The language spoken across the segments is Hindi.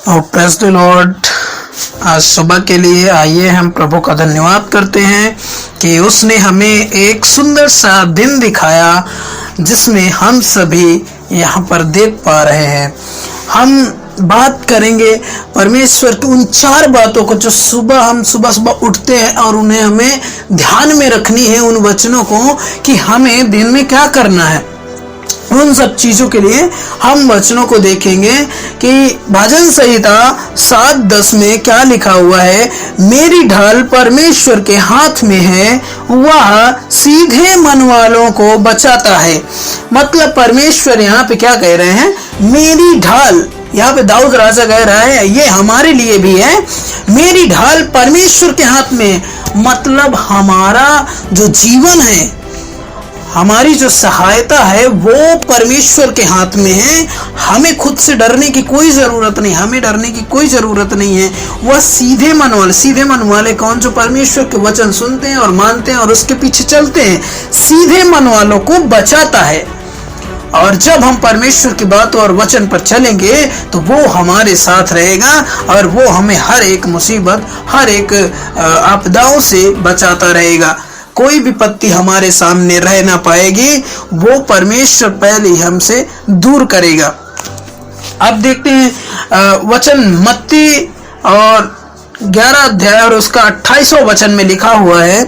और प्रेज़ द लॉर्ड। आज सुबह के लिए आइए हम प्रभु का धन्यवाद करते हैं कि उसने हमें एक सुंदर सा दिन दिखाया जिसमें हम सभी यहाँ पर देख पा रहे हैं। हम बात करेंगे परमेश्वर की उन 4 बातों को जो हम सुबह उठते हैं और उन्हें हमें ध्यान में रखनी है, उन वचनों को कि हमें दिन में क्या करना है। उन सब चीजों के लिए हम वचनों को देखेंगे कि भजन संहिता 7:10 में क्या लिखा हुआ है। मेरी ढाल परमेश्वर के हाथ में है, वह सीधे मन वालों को बचाता है। मतलब परमेश्वर यहाँ पे क्या कह रहे हैं, मेरी ढाल। यहाँ पे दाऊद राजा कह रहा है, ये हमारे लिए भी है। मेरी ढाल परमेश्वर के हाथ में, मतलब हमारा जो जीवन है, हमारी जो सहायता है वो परमेश्वर के हाथ में है। हमें खुद से डरने की कोई ज़रूरत नहीं, हमें डरने की कोई ज़रूरत नहीं है। वह सीधे मन वाले कौन, जो परमेश्वर के वचन सुनते हैं और मानते हैं और उसके पीछे चलते हैं, सीधे मन वालों को बचाता है। और जब हम परमेश्वर की बात और वचन पर चलेंगे तो वो हमारे साथ रहेगा और वो हमें हर एक मुसीबत, हर एक आपदाओं से बचाता रहेगा। कोई विपत्ति हमारे सामने रह ना पाएगी, वो परमेश्वर पहले ही हमसे दूर करेगा। अब देखते हैं वचन मत्ती और 11 अध्याय और उसका 28वां वचन में लिखा हुआ है,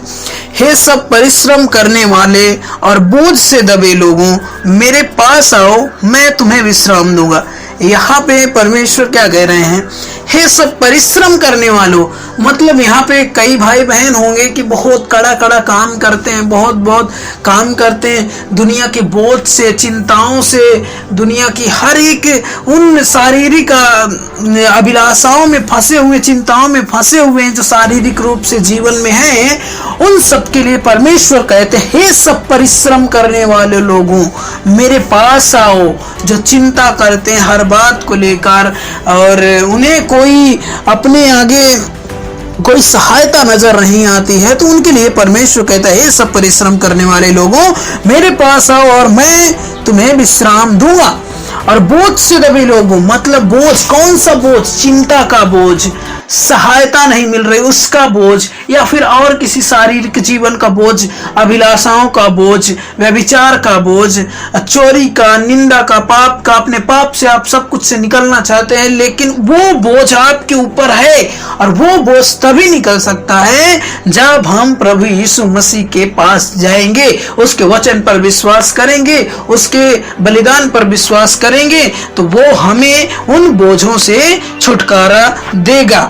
हे सब परिश्रम करने वाले और बोझ से दबे लोगों, मेरे पास आओ, मैं तुम्हें विश्राम दूंगा। यहाँ पे परमेश्वर क्या कह रहे हैं, हे सब परिश्रम करने वालों। मतलब यहाँ पे कई भाई बहन होंगे कि बहुत कड़ा काम करते हैं, बहुत काम करते हैं, दुनिया के बोझ से, चिंताओं से, दुनिया की हर एक उन शारीरिक अभिलाषाओं में फंसे हुए, चिंताओं में फंसे हुए हैं जो शारीरिक रूप से जीवन में हैं। उन सब के लिए परमेश्वर कहते हैं, हे सब परिश्रम करने वाले लोगों, मेरे पास आओ। जो चिंता करते हैं हर बात को लेकर और उन्हें कोई अपने आगे कोई सहायता नजर नहीं आती है, तो उनके लिए परमेश्वर कहता है, हे सब परिश्रम करने वाले लोगों, मेरे पास आओ और मैं तुम्हें विश्राम दूंगा। और बोझ से दबे लोगों, मतलब बोझ, कौन सा बोझ, चिंता का बोझ, सहायता नहीं मिल रही उसका बोझ, या फिर और किसी शारीरिक जीवन का बोझ, अभिलाषाओं का बोझ, व्यभिचार का बोझ, चोरी का, निंदा का, पाप का, अपने पाप से आप सब कुछ से निकलना चाहते हैं, लेकिन वो बोझ आपके ऊपर है। और वो बोझ तभी निकल सकता है जब हम प्रभु यीशु मसीह के पास जाएंगे, उसके वचन पर विश्वास करेंगे, उसके बलिदान पर विश्वास करेंगे, तो वो हमें उन बोझों से छुटकारा देगा,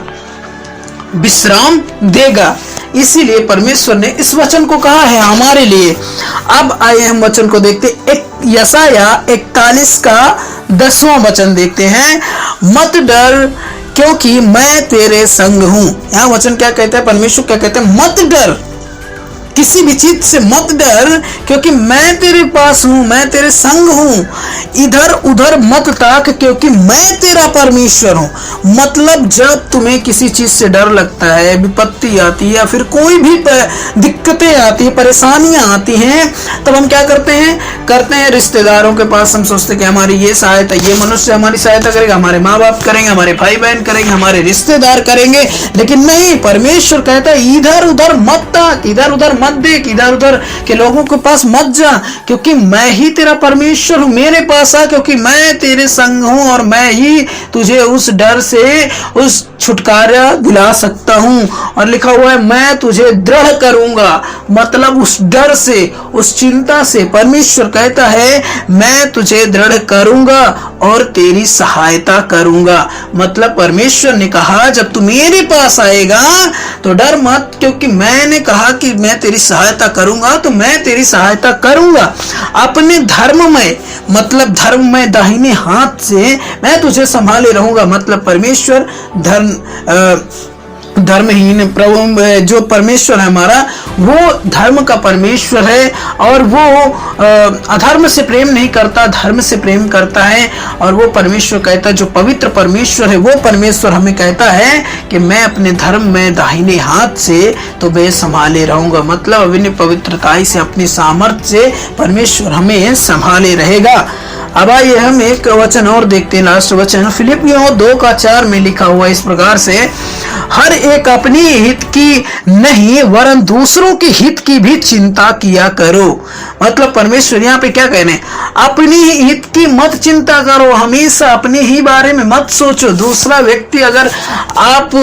विश्राम देगा। इसीलिए परमेश्वर ने इस वचन को कहा है हमारे लिए। अब आइए हम वचन को देखते, यशाया 41 का 10वां वचन देखते हैं, मत डर क्योंकि मैं तेरे संग हूं। यहाँ वचन क्या कहता है, परमेश्वर क्या कहते हैं, मत डर, किसी भी चीज से मत डर क्योंकि मैं तेरे पास हूं, मैं तेरे संग हूं। इधर उधर मत ताक क्योंकि मैं तेरा परमेश्वर हूं। मतलब जब तुम्हें किसी चीज से डर लगता है, विपत्ति आती है या फिर कोई भी दिक्कतें आती है, परेशानियां आती हैं, तब हम क्या करते हैं रिश्तेदारों के पास। हम सोचते हैं कि हमारी ये सहायता, ये मनुष्य हमारी सहायता करेगा, हमारे माँ बाप करेंगे, हमारे भाई बहन करेंगे, हमारे रिश्तेदार करेंगे। लेकिन नहीं, परमेश्वर कहता है इधर उधर मत ताक, इधर उधर मत देख, इधर उधर के लोगों के पास मत जा, क्योंकि मैं ही तेरा परमेश्वर हूं। मेरे पास आ क्योंकि मैं तेरे संग हूं और मैं ही तुझे उस डर से उस छुटकारा दिला सकता हूं। और लिखा हुआ है, मैं तुझे दृढ़ करूंगा। मतलब उस डर से, उस चिंता से परमेश्वर कहता है, मैं तुझे दृढ़ करूंगा और तेरी सहायता करूंगा। मतलब परमेश्वर ने कहा, जब तू मेरे पास आएगा तो डर मत, क्योंकि मैंने कहा कि मैं तेरी सहायता करूंगा, तो मैं तेरी सहायता करूंगा। अपने धर्म में, मतलब धर्म में दाहिने हाथ से मैं तुझे संभाले रहूंगा। मतलब परमेश्वर धर्महीन प्रभु, जो परमेश्वर है हमारा, वो धर्म का परमेश्वर है और वो अधर्म से प्रेम नहीं करता, धर्म से प्रेम करता है। और वो परमेश्वर कहता है, जो पवित्र परमेश्वर है, वो परमेश्वर हमें कहता है कि मैं अपने धर्म में दाहिने हाथ से तो मैं संभाले रहूंगा। मतलब अपनी पवित्रता से, अपनी सामर्थ्य से परमेश्वर हमें संभाले रहेगा। अब आइए हम एक वचन और देखते हैं, लास्ट वचन फिलिपियों 2:4 में लिखा हुआ इस प्रकार से, हर एक अपनी हित की नहीं वरन दूसरों के हित की भी चिंता किया करो। मतलब परमेश्वर यहाँ पे क्या कह रहे हैं, अपनी हित की मत चिंता करो, हमेशा अपने ही बारे में मत सोचो। दूसरा व्यक्ति अगर आप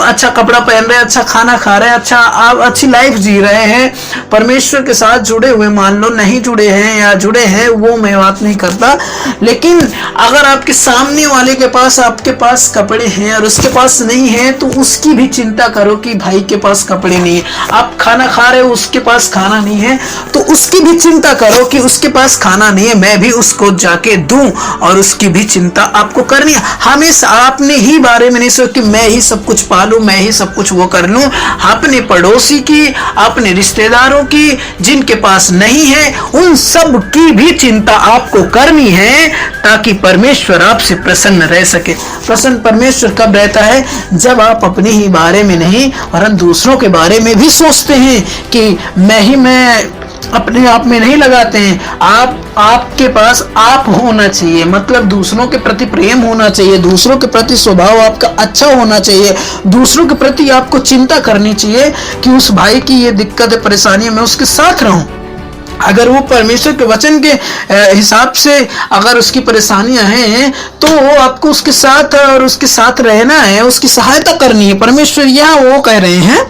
अच्छा कपड़ा पहन रहे हैं, अच्छा खाना खा रहे हैं, अच्छा आप अच्छी लाइफ जी रहे हैं, परमेश्वर के साथ जुड़े हुए, मान लो नहीं जुड़े हैं या जुड़े हैं, वो मैं बात नहीं करता, लेकिन अगर आपके सामने वाले के पास आपके पास कपड़े हैं और उसके पास नहीं है, तो उसकी भी चिंता करो कि भाई के पास कपड़े नहीं है। आप खाना खा रहे हो, उसके पास खाना नहीं है, तो उसकी भी चिंता करो कि उसके पास खाना नहीं है, मैं भी उसको जाके दूं, और उसकी भी चिंता आपको करनी है। हमेशा अपने ही बारे में नहीं सोच कि मैं ही सब कुछ पालूं, मैं ही सब कुछ वो कर लूं। अपने पड़ोसी की, अपने रिश्तेदारों की, जिनके पास नहीं है, उन सब की भी चिंता आपको करनी है, ताकि परमेश्वर आपसे प्रसन्न रह सके। प्रसन्न परमेश्वर कब रहता है, जब आप अपने ही बारे में नहीं वरन दूसरों के बारे में भी सोचते हैं कि मैं अपने आप में नहीं लगाते हैं। आपके पास आप होना चाहिए, मतलब दूसरों के प्रति प्रेम होना चाहिए, दूसरों के प्रति स्वभाव आपका अच्छा होना चाहिए, दूसरों के प्रति आपको चिंता करनी चाहिए कि उस भाई की ये दिक्कत है, परेशानी है, मैं उसके साथ रहूं। अगर वो परमेश्वर के वचन के हिसाब से अगर उसकी परेशानियां हैं, तो वो आपको उसके साथ और उसके साथ रहना है, उसकी सहायता करनी है। परमेश्वर यहाँ वो कह रहे हैं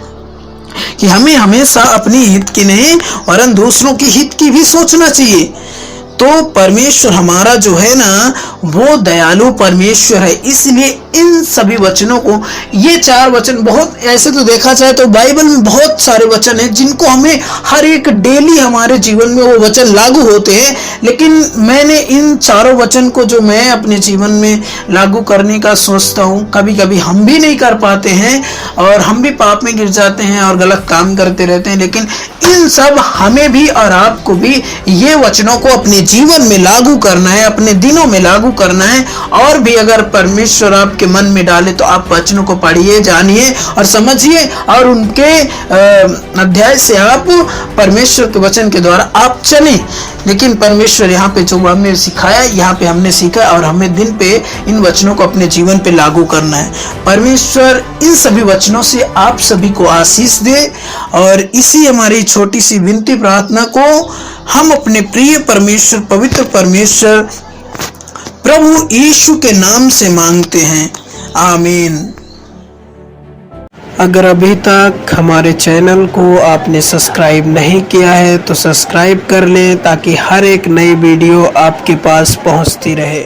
कि हमें हमेशा अपनी हित की नहीं वरन दूसरों की हित की भी सोचना चाहिए। तो परमेश्वर हमारा जो है ना, वो दयालु परमेश्वर है। इसलिए इन सभी वचनों को, ये 4 वचन, बहुत ऐसे तो देखा जाए तो बाइबल में बहुत सारे वचन हैं जिनको हमें हर एक डेली हमारे जीवन में वो वचन लागू होते हैं, लेकिन मैंने इन चारों वचन को जो मैं अपने जीवन में लागू करने का सोचता हूँ, कभी कभी हम भी नहीं कर पाते हैं और हम भी पाप में गिर जाते हैं और गलत काम करते रहते हैं, लेकिन इन सब हमें भी और आपको भी ये वचनों को अपने जीवन में लागू करना है, अपने दिनों में लागू करना है। और भी अगर परमेश्वर आपके मन में डाले तो आप वचनों को पढ़िए, जानिए और समझिए, और उनके अध्याय से आप परमेश्वर के वचन के द्वारा आप चलें। लेकिन परमेश्वर यहाँ पे जो हमें सिखाया, यहाँ पे हमने सीखा और हमें दिन पे इन वचनों को अपने जीवन पे लागू करना है। परमेश्वर इन सभी वचनों से आप सभी को आशीष दे, और इसी हमारी छोटी सी विनती प्रार्थना को हम अपने प्रिय परमेश्वर, पवित्र परमेश्वर प्रभु यीशु के नाम से मांगते हैं, आमीन। अगर अभी तक हमारे चैनल को आपने सब्सक्राइब नहीं किया है तो सब्सक्राइब कर लें, ताकि हर एक नई वीडियो आपके पास पहुंचती रहे।